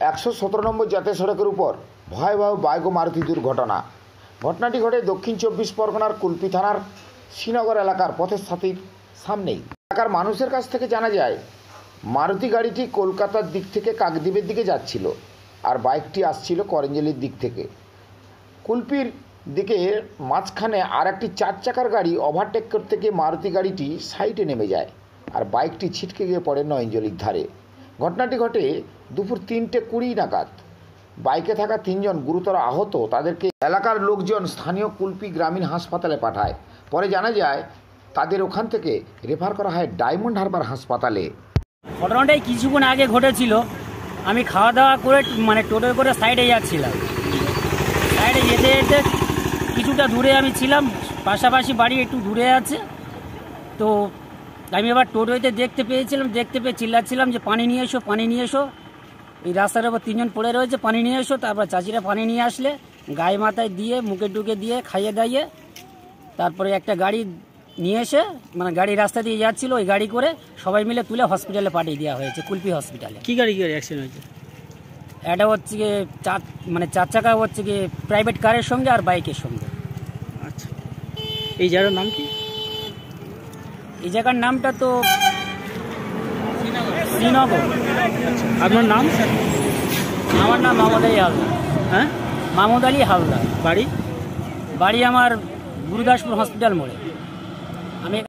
117 নম্বর জাতীয় সড়কের উপর ভয়াবহ বাইক ও মারুতি দুর্ঘটনা। ঘটনাটি ঘটে দক্ষিণ 24 পরগনার কুলপি থানার শ্রীনগর এলাকার পথের সাথীর সামনেই। এলাকার মানুষের কাছ থেকে জানা যায়, মারুতি গাড়িটি কলকাতার দিক থেকে কাকদ্বীপের দিকে যাচ্ছিল আর বাইকটি আসছিল করঞ্জলির দিক থেকে। কুলপির দিকে মাঝখানে আর একটি 4 চাকার গাড়ি ওভারটেক করতে গিয়ে মারুতি গাড়িটি সাইডে নেমে যায় আর বাইকটি ছিটকে গিয়ে পড়ে নয়নজলির ধারে। ঘটনাটি ঘটে দুপুর 3:20 নাগাদ। বাইকে থাকা 3 জন গুরুতর আহত, তাদেরকে এলাকার লোকজন স্থানীয় কুলপি গ্রামীণ হাসপাতালে পাঠায়। পরে জানা যায় তাদের ওখান থেকে রেফার করা হয় ডায়মন্ড হারবার হাসপাতালে। ঘটনাটাই কিছুক্ষণ আগে ঘটেছিল। আমি খাওয়া দাওয়া করে টোটো করে সাইডে যাচ্ছিলাম। সাইডে যেতে যেতে কিছুটা দূরে আমি ছিলাম, পাশাপাশি বাড়ি একটু দূরে আছে। তো আমি এবার টোটোতে দেখতে পেয়ে চিল্লাচ্ছিলাম যে পানি নিয়ে এসো, পানি নিয়ে এসো। এই রাস্তার উপর 3 জন পড়ে রয়েছে, পানি নিয়ে এসো। তারপর চাচিরা পানি নিয়ে আসলে গায়ে মাথায় দিয়ে মুখে টুকে দিয়ে খাইয়ে দাইয়ে তারপরে একটা গাড়ি নিয়ে এসে গাড়ি রাস্তা দিয়ে যাচ্ছিল, ওই গাড়ি করে সবাই মিলে তুলে হসপিটালে পাঠিয়ে দেওয়া হয়েছে, কুলপি হসপিটালে। কি গাড়ি অ্যাক্সিডেন্ট হয়েছে? এটা হচ্ছে গিয়ে 4 চাকা হচ্ছে গিয়ে প্রাইভেট কারের সঙ্গে আর বাইকের সঙ্গে। আচ্ছা, এই জায়গার নাম কি? এই জায়গার নামটা তো শ্রীনগর। আপনার নাম? আমার নাম মাহমুদ আলী হালদার। হ্যাঁ, মাহমুদ আলী হালদার। বাড়ি? বাড়ি আমার গুরুদাসপুর হসপিটাল মোড়ে। আমি